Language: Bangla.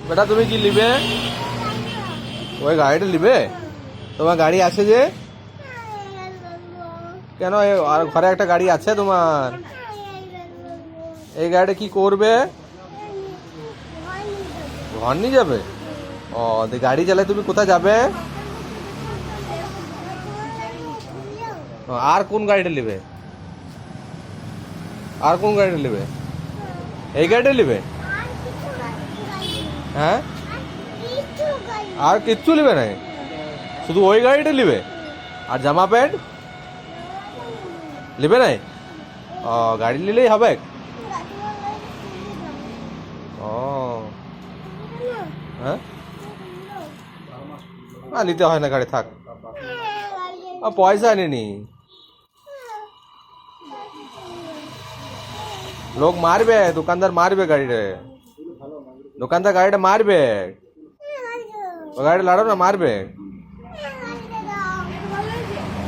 বেটা তুমি কি নিবে? ওই গাড়িটা নিবে? তোমার গাড়ি আছে যে? কেন আর ঘরে একটা গাড়ি আছে তোমার? এই গাড়িটা কি করবে? ঘর নিয়ে যাবে? ও গাড়ি চালায় তুমি কোথায় যাবে? আর কোন গাড়িটা নেবে? আর কোন গাড়িটা নেবে? এই গাড়িটা নেবে? হ্যাঁ, আর কিচ্ছু নেবে না? শুধু ওই গাড়িটা নেবে? আর জামা প্যান্ট নেবে নাই? ও গাড়ি নিলেই হবে? ও হ্যাঁ, নিতে হয় না গাড়ি, থাক। পয়সা নেনি, লোক মারবে, দোকানদার মারবে গাড়িটা, দোকানদার গাড়িটা মারবে, ও গাড়িটা লাড়ো না, মারবে।